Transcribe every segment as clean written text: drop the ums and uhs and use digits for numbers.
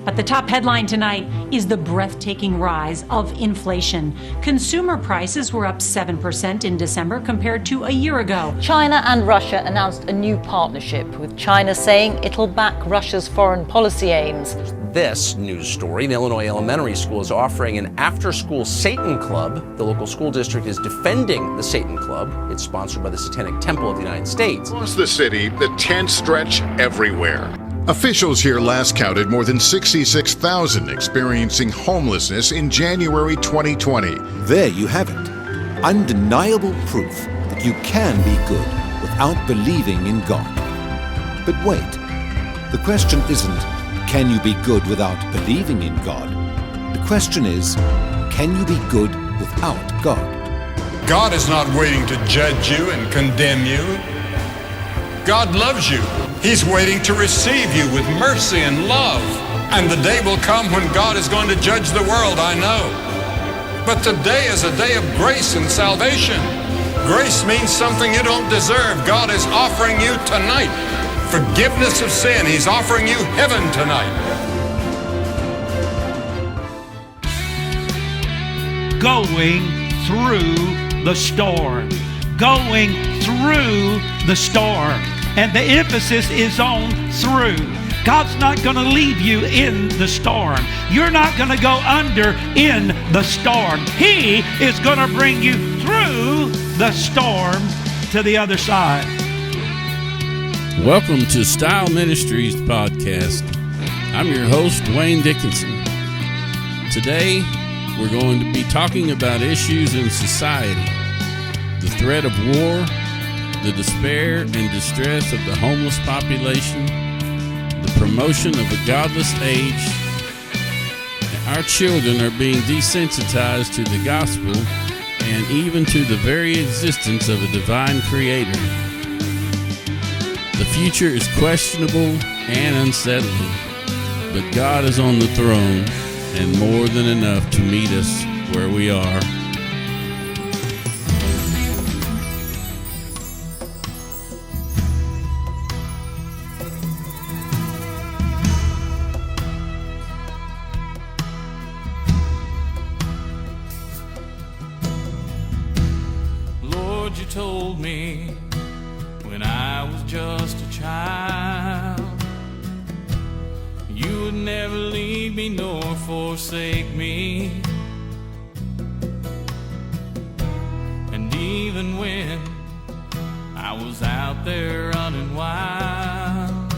But the top headline tonight is the breathtaking rise of inflation. Consumer prices were up 7% in December compared to a year ago. China and Russia announced a new partnership, with China saying it'll back Russia's foreign policy aims. This news story, the Illinois Elementary School is offering an after-school Satan Club. The local school district is defending the Satan Club. It's sponsored by the Satanic Temple of the United States. Across the city, the tents stretch everywhere. Officials here last counted more than 66,000 experiencing homelessness in January 2020. There you have it. Undeniable proof that you can be good without believing in God. But wait, the question isn't, can you be good without believing in God? The question is, can you be good without God? God is not waiting to judge you and condemn you. God loves you. He's waiting to receive you with mercy and love. And the day will come when God is going to judge the world, I know. But today is a day of grace and salvation. Grace means something you don't deserve. God is offering you tonight forgiveness of sin. He's offering you heaven tonight. Going through the storm. Going through the storm. And the emphasis is on through. God's not going to leave you in the storm. You're not going to go under in the storm. He is going to bring you through the storm to the other side. Welcome to Style Ministries podcast. I'm your host, Dwayne Dickinson. Today, we're going to be talking about issues in society, the threat of war, the despair and distress of the homeless population, the promotion of a godless age. Our children are being desensitized to the gospel and even to the very existence of a divine creator. The future is questionable and unsettling, but God is on the throne and more than enough to meet us where we are. Lord, you told me when I was just a child, you would never leave me nor forsake me. And even when I was out there running wild,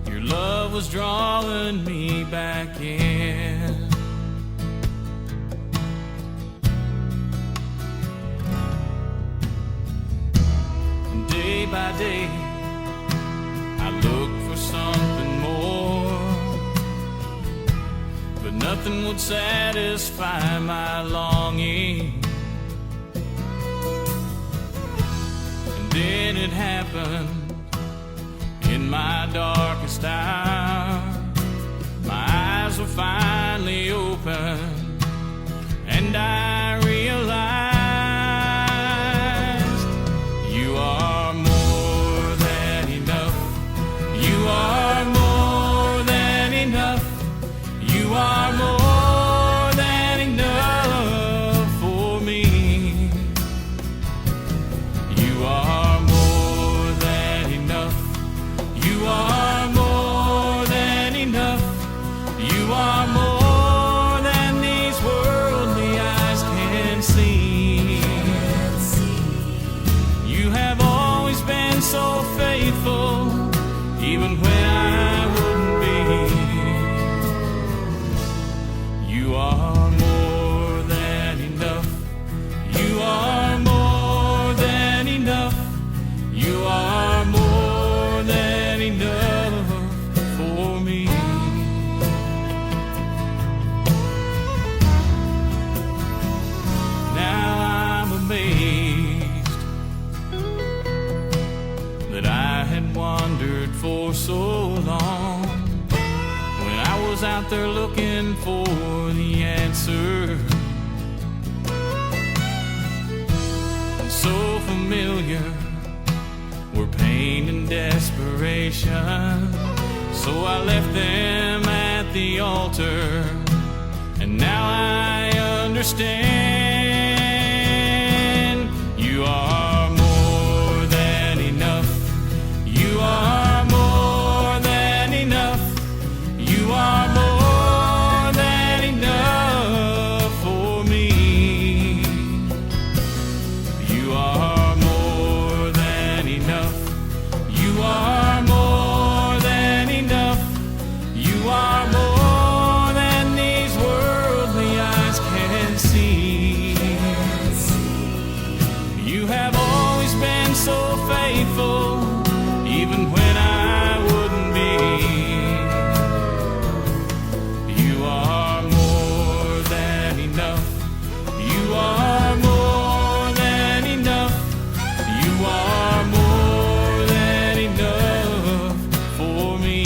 your love was drawing me back in. Day by day, I look for something more, but nothing would satisfy my longing. And then it happened in my darkest hour. My eyes were finally open, and I realized you are more than enough. You are more than enough. You are more than enough for me. You are more than enough. You are more than enough. You are more than these worldly eyes can see. You have always been so faithful, even when I wouldn't be. You are more than enough. You are more than enough. You are more than enough for me. Now I'm amazed that I had wandered for so long, when I was out there looking for the answer. And so familiar were pain and desperation, so I left them the altar, and now I understand. You are more than enough. You are more than enough. You are more than enough for me. You are more than enough. You are more than enough. You are more than these worldly eyes can see. You have always been so faithful, even when I wouldn't be. You are more than enough. You are more than enough. You are more than enough for me.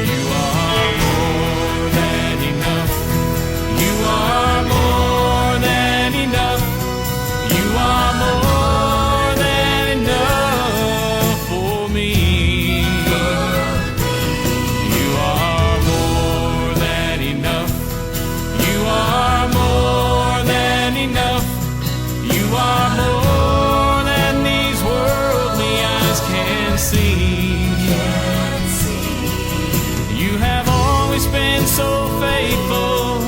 You are more than enough. You are more than enough. You are more than enough for me. You are more than enough. You are more than enough. You are more than these worldly eyes can see. You have always been so faithful,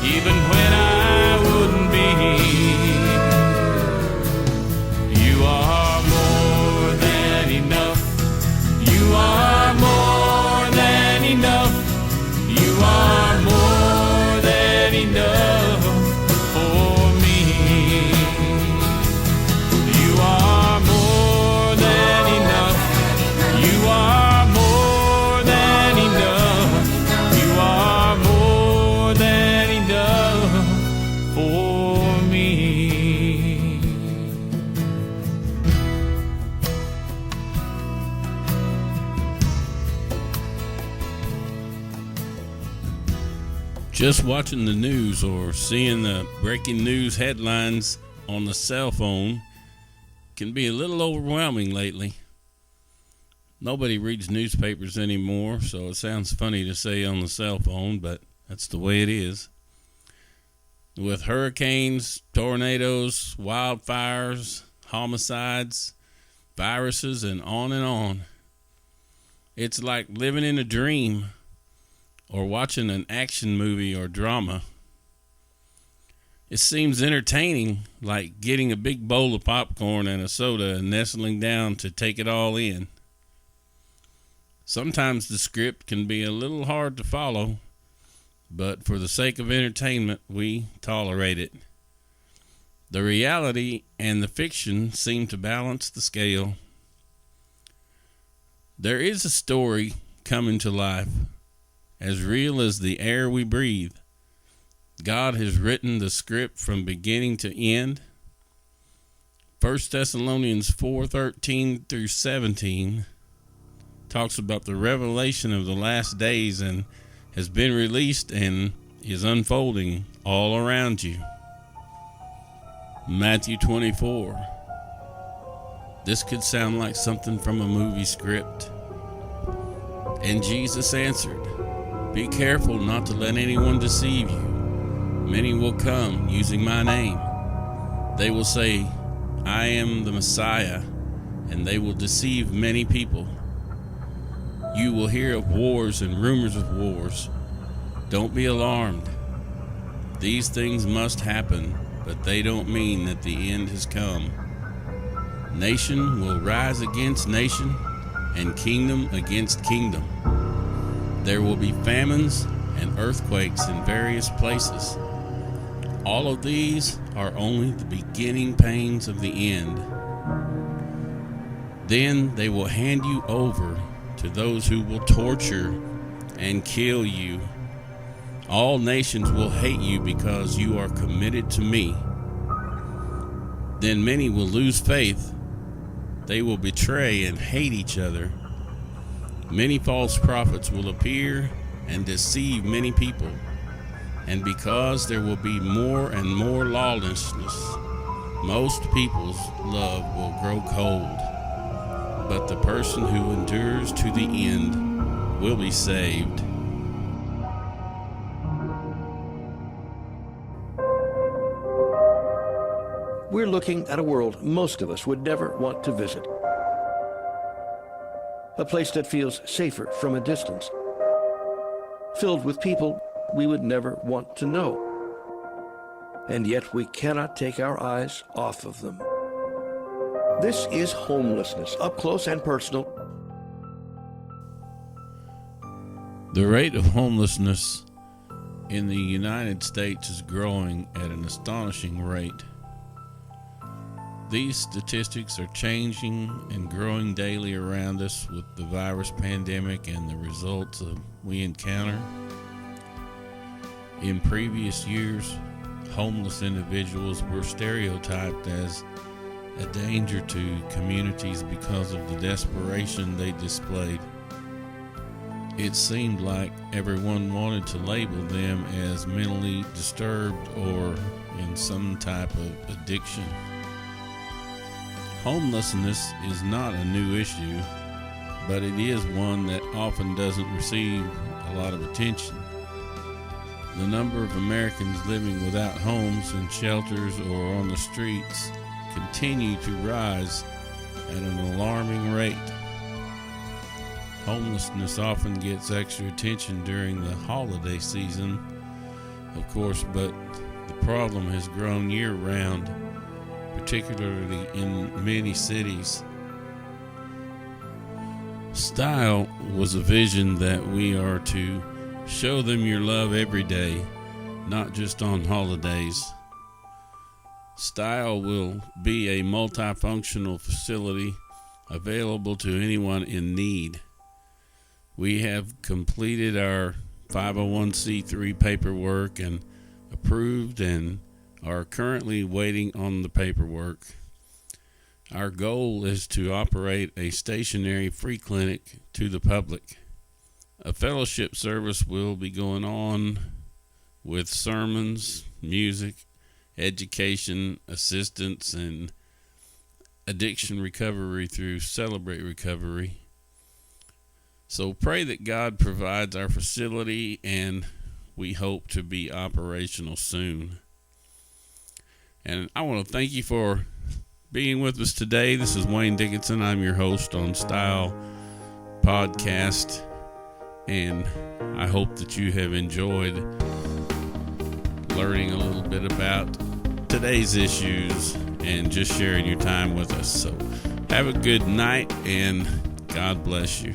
even when I wouldn't be. You are more than enough. You are more than enough. You are more than enough for me. You are more than enough. You are more than enough. You are more than enough for me. Just watching the news or seeing the breaking news headlines on the cell phone can be a little overwhelming lately. Nobody reads newspapers anymore, so it sounds funny to say on the cell phone, but that's the way it is. With hurricanes, tornadoes, wildfires, homicides, viruses, and on. It's like living in a dream or watching an action movie or drama. It seems entertaining, like getting a big bowl of popcorn and a soda and nestling down to take it all in. Sometimes the script can be a little hard to follow, but for the sake of entertainment, we tolerate it. The reality and the fiction seem to balance the scale. There is a story coming to life, as real as the air we breathe. God has written the script from beginning to end. 1 Thessalonians 4:13 through 17 talks about the revelation of the last days and has been released and is unfolding all around you. Matthew 24. This could sound like something from a movie script. And Jesus answered, "Be careful not to let anyone deceive you. Many will come using my name. They will say, 'I am the Messiah,' and they will deceive many people. You will hear of wars and rumors of wars. Don't be alarmed. These things must happen, but they don't mean that the end has come. Nation will rise against nation, and kingdom against kingdom. There will be famines and earthquakes in various places. All of these are only the beginning pains of the end. Then they will hand you over to those who will torture and kill you. All nations will hate you because you are committed to me. Then many will lose faith. They will betray and hate each other. Many false prophets will appear and deceive many people. And because there will be more and more lawlessness, most people's love will grow cold. But the person who endures to the end will be saved. We're looking at a world most of us would never want to visit. A place that feels safer from a distance, filled with people we would never want to know. And yet we cannot take our eyes off of them. This is homelessness, up close and personal. The rate of homelessness in the United States is growing at an astonishing rate. These statistics are changing and growing daily around us with the virus pandemic and the results we encounter. In previous years, homeless individuals were stereotyped as a danger to communities because of the desperation they displayed. It seemed like everyone wanted to label them as mentally disturbed or in some type of addiction. Homelessness is not a new issue, but it is one that often doesn't receive a lot of attention. The number of Americans living without homes and shelters or on the streets continue to rise at an alarming rate. Homelessness often gets extra attention during the holiday season, of course, but the problem has grown year-round, particularly in many cities. Style was a vision that we are to show them your love every day, not just on holidays. Style will be a multifunctional facility available to anyone in need. We have completed our 501c3 paperwork and approved and are currently waiting on the paperwork. Our goal is to operate a stationary free clinic to the public. A fellowship service will be going on with sermons, music, education, assistance, and addiction recovery through Celebrate Recovery. So pray that God provides our facility, and we hope to be operational soon. And I want to thank you for being with us today. This is Wayne Dickinson. I'm your host on Style Podcast, and I hope that you have enjoyed learning a little bit about today's issues and just sharing your time with us. So have a good night, and God bless you.